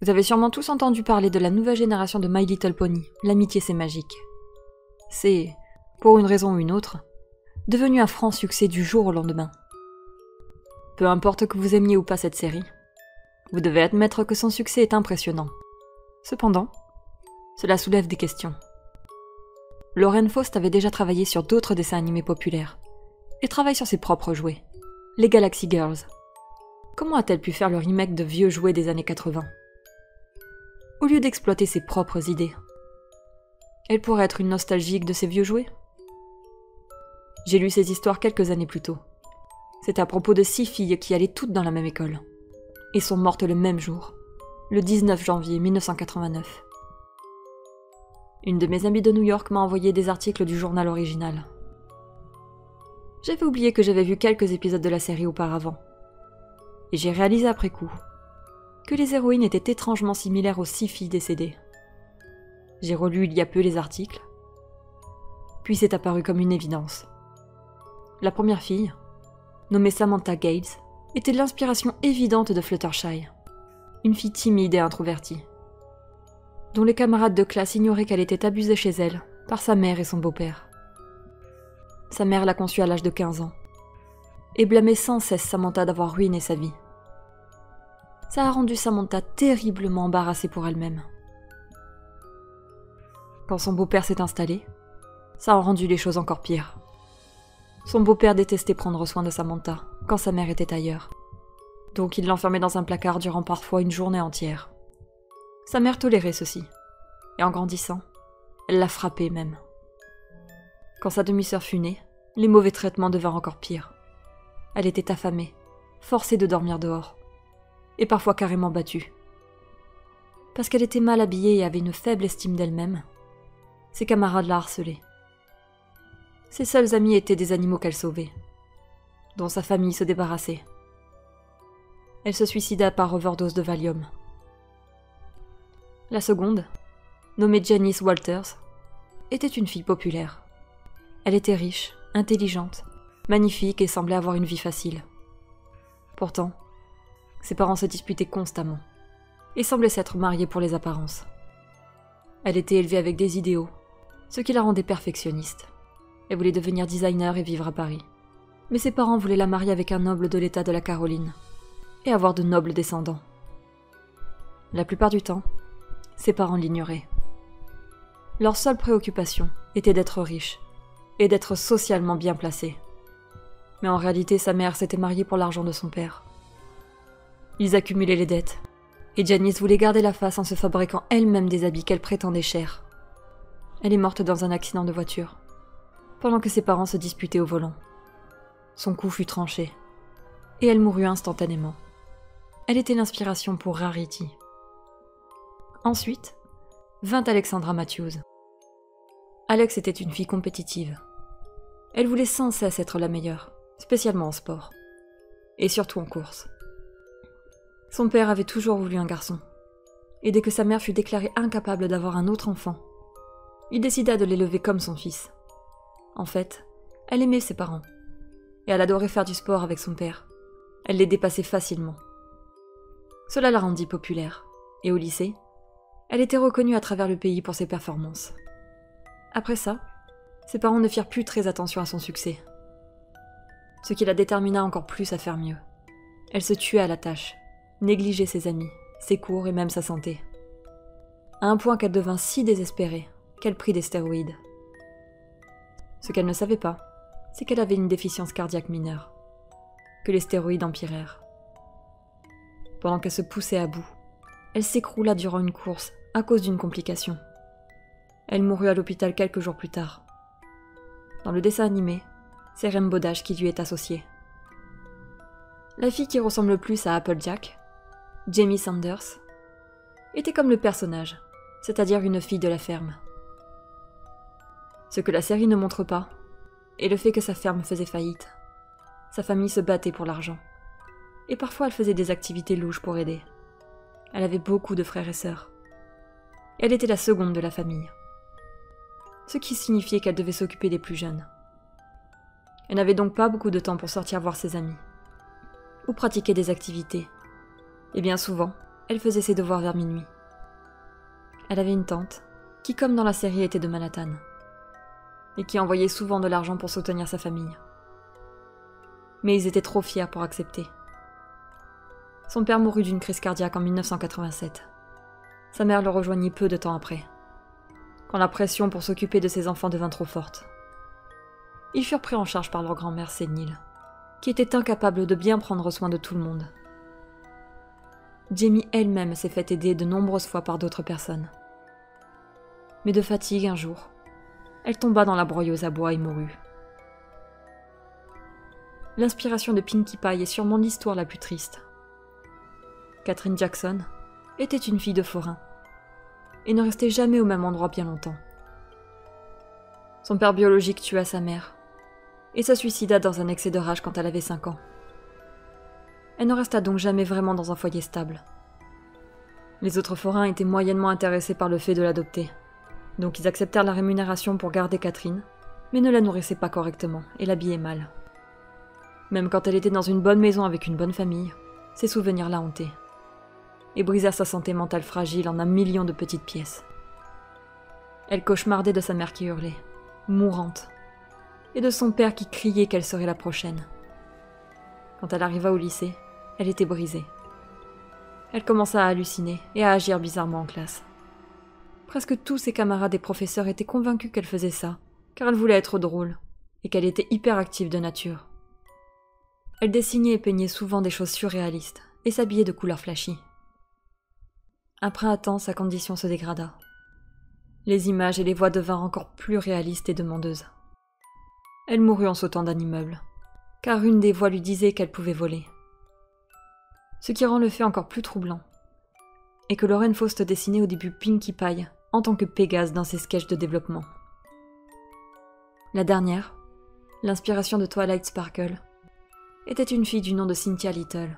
Vous avez sûrement tous entendu parler de la nouvelle génération de My Little Pony, l'amitié c'est magique. C'est, pour une raison ou une autre, devenu un franc succès du jour au lendemain. Peu importe que vous aimiez ou pas cette série, vous devez admettre que son succès est impressionnant. Cependant, cela soulève des questions. Lauren Faust avait déjà travaillé sur d'autres dessins animés populaires, et travaille sur ses propres jouets, les Galaxy Girls. Comment a-t-elle pu faire le remake de vieux jouets des années 80 ? Au lieu d'exploiter ses propres idées, elle pourrait être une nostalgique de ses vieux jouets ? J'ai lu ces histoires quelques années plus tôt. C'était à propos de 6 filles qui allaient toutes dans la même école, et sont mortes le même jour, le 19 janvier 1989. Une de mes amies de New York m'a envoyé des articles du journal original. J'avais oublié que j'avais vu quelques épisodes de la série auparavant, et j'ai réalisé après coup que les héroïnes étaient étrangement similaires aux 6 filles décédées. J'ai relu il y a peu les articles, puis c'est apparu comme une évidence. La première fille, nommée Samantha Gades, était l'inspiration évidente de Fluttershy, une fille timide et introvertie, dont les camarades de classe ignoraient qu'elle était abusée chez elle par sa mère et son beau-père. Sa mère l'a conçue à l'âge de 15 ans, et blâmait sans cesse Samantha d'avoir ruiné sa vie. Ça a rendu Samantha terriblement embarrassée pour elle-même. Quand son beau-père s'est installé, ça a rendu les choses encore pires. Son beau-père détestait prendre soin de Samantha quand sa mère était ailleurs, donc il l'enfermait dans un placard durant parfois une journée entière. Sa mère tolérait ceci, et en grandissant, elle l'a frappé même. Quand sa demi-sœur fut née, les mauvais traitements devinrent encore pires. Elle était affamée, forcée de dormir dehors, et parfois carrément battue. Parce qu'elle était mal habillée et avait une faible estime d'elle-même, ses camarades la harcelaient. Ses seuls amis étaient des animaux qu'elle sauvait, dont sa famille se débarrassait. Elle se suicida par overdose de Valium. La seconde, nommée Janice Walters, était une fille populaire. Elle était riche, intelligente, magnifique et semblait avoir une vie facile. Pourtant, ses parents se disputaient constamment et semblaient s'être mariés pour les apparences. Elle était élevée avec des idéaux, ce qui la rendait perfectionniste. Elle voulait devenir designer et vivre à Paris. Mais ses parents voulaient la marier avec un noble de l'État de la Caroline et avoir de nobles descendants. La plupart du temps, ses parents l'ignoraient. Leur seule préoccupation était d'être riche et d'être socialement bien placée. Mais en réalité, sa mère s'était mariée pour l'argent de son père. Ils accumulaient les dettes, et Janice voulait garder la face en se fabriquant elle-même des habits qu'elle prétendait chers. Elle est morte dans un accident de voiture, pendant que ses parents se disputaient au volant. Son cou fut tranché, et elle mourut instantanément. Elle était l'inspiration pour Rarity. Ensuite, vint Alexandra Matthews. Alex était une fille compétitive. Elle voulait sans cesse être la meilleure, spécialement en sport, et surtout en course. Son père avait toujours voulu un garçon, et dès que sa mère fut déclarée incapable d'avoir un autre enfant, il décida de l'élever comme son fils. En fait, elle aimait ses parents, et elle adorait faire du sport avec son père. Elle les dépassait facilement. Cela la rendit populaire, et au lycée, elle était reconnue à travers le pays pour ses performances. Après ça, ses parents ne firent plus très attention à son succès, ce qui la détermina encore plus à faire mieux. Elle se tuait à la tâche, négligeait ses amis, ses cours et même sa santé, à un point qu'elle devint si désespérée qu'elle prit des stéroïdes. Ce qu'elle ne savait pas, c'est qu'elle avait une déficience cardiaque mineure, que les stéroïdes empirèrent. Pendant qu'elle se poussait à bout, elle s'écroula durant une course à cause d'une complication. Elle mourut à l'hôpital quelques jours plus tard. Dans le dessin animé, c'est Rainbow Dash qui lui est associée. La fille qui ressemble le plus à Applejack, Jamie Sanders, était comme le personnage, c'est-à-dire une fille de la ferme. Ce que la série ne montre pas est le fait que sa ferme faisait faillite. Sa famille se battait pour l'argent, et parfois elle faisait des activités louches pour aider. Elle avait beaucoup de frères et sœurs. Elle était la seconde de la famille, ce qui signifiait qu'elle devait s'occuper des plus jeunes. Elle n'avait donc pas beaucoup de temps pour sortir voir ses amis, ou pratiquer des activités, et bien souvent, elle faisait ses devoirs vers minuit. Elle avait une tante, qui comme dans la série était de Manhattan, et qui envoyait souvent de l'argent pour soutenir sa famille. Mais ils étaient trop fiers pour accepter. Son père mourut d'une crise cardiaque en 1987. Sa mère le rejoignit peu de temps après, quand la pression pour s'occuper de ses enfants devint trop forte. Ils furent pris en charge par leur grand-mère sénile, qui était incapable de bien prendre soin de tout le monde. Jamie elle-même s'est fait aider de nombreuses fois par d'autres personnes. Mais de fatigue un jour, elle tomba dans la broyeuse à bois et mourut. L'inspiration de Pinkie Pie est sûrement l'histoire la plus triste. Katherine Jackson était une fille de forain et ne restait jamais au même endroit bien longtemps. Son père biologique tua sa mère et se suicida dans un excès de rage quand elle avait 5 ans. Elle ne resta donc jamais vraiment dans un foyer stable. Les autres forains étaient moyennement intéressés par le fait de l'adopter, donc ils acceptèrent la rémunération pour garder Catherine, mais ne la nourrissaient pas correctement et l'habillaient mal. Même quand elle était dans une bonne maison avec une bonne famille, ses souvenirs la hantaient et brisèrent sa santé mentale fragile en 1 million de petites pièces. Elle cauchemardait de sa mère qui hurlait, mourante, et de son père qui criait qu'elle serait la prochaine. Quand elle arriva au lycée, elle était brisée. Elle commença à halluciner et à agir bizarrement en classe. Presque tous ses camarades et professeurs étaient convaincus qu'elle faisait ça, car elle voulait être drôle, et qu'elle était hyperactive de nature. Elle dessinait et peignait souvent des choses surréalistes, et s'habillait de couleurs flashy. Après un temps, sa condition se dégrada. Les images et les voix devinrent encore plus réalistes et demandeuses. Elle mourut en sautant d'un immeuble, car une des voix lui disait qu'elle pouvait voler. Ce qui rend le fait encore plus troublant est que Lauren Faust dessinait au début Pinkie Pie en tant que Pégase dans ses sketchs de développement. La dernière, l'inspiration de Twilight Sparkle, était une fille du nom de Cynthia Little.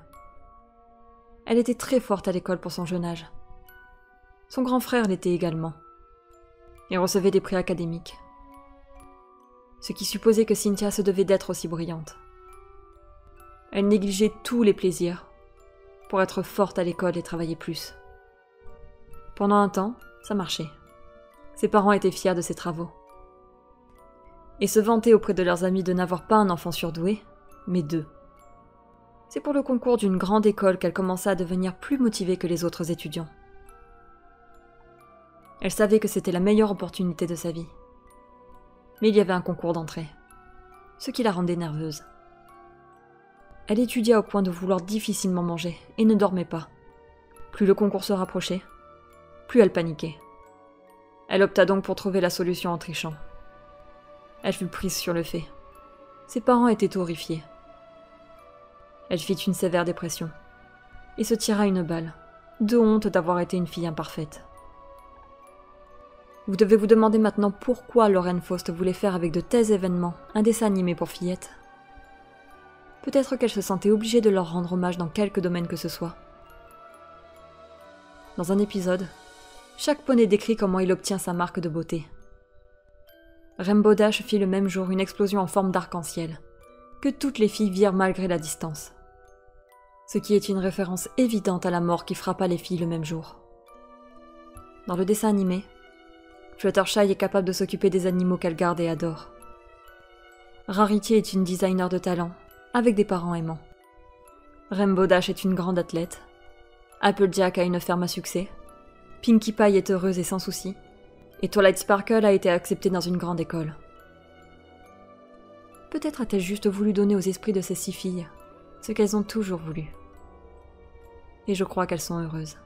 Elle était très forte à l'école pour son jeune âge. Son grand frère l'était également, et recevait des prix académiques. Ce qui supposait que Cynthia se devait d'être aussi brillante. Elle négligeait tous les plaisirs pour être forte à l'école et travailler plus. Pendant un temps, ça marchait. Ses parents étaient fiers de ses travaux. Et se vantaient auprès de leurs amis de n'avoir pas un enfant surdoué, mais 2. C'est pour le concours d'une grande école qu'elle commença à devenir plus motivée que les autres étudiants. Elle savait que c'était la meilleure opportunité de sa vie. Mais il y avait un concours d'entrée, ce qui la rendait nerveuse. Elle étudia au point de vouloir difficilement manger et ne dormait pas. Plus le concours se rapprochait, plus elle paniquait. Elle opta donc pour trouver la solution en trichant. Elle fut prise sur le fait. Ses parents étaient horrifiés. Elle fit une sévère dépression et se tira une balle, de honte d'avoir été une fille imparfaite. Vous devez vous demander maintenant pourquoi Lauren Faust voulait faire avec de tels événements un dessin animé pour fillettes. Peut-être qu'elle se sentait obligée de leur rendre hommage dans quelque domaine que ce soit. Dans un épisode, chaque poney décrit comment il obtient sa marque de beauté. Rainbow Dash fit le même jour une explosion en forme d'arc-en-ciel, que toutes les filles virent malgré la distance. Ce qui est une référence évidente à la mort qui frappa les filles le même jour. Dans le dessin animé, Fluttershy est capable de s'occuper des animaux qu'elle garde et adore. Rarity est une designer de talent, avec des parents aimants. Rainbow Dash est une grande athlète. Applejack a une ferme à succès. Pinkie Pie est heureuse et sans soucis. Et Twilight Sparkle a été acceptée dans une grande école. Peut-être a-t-elle juste voulu donner aux esprits de ces 6 filles ce qu'elles ont toujours voulu. Et je crois qu'elles sont heureuses.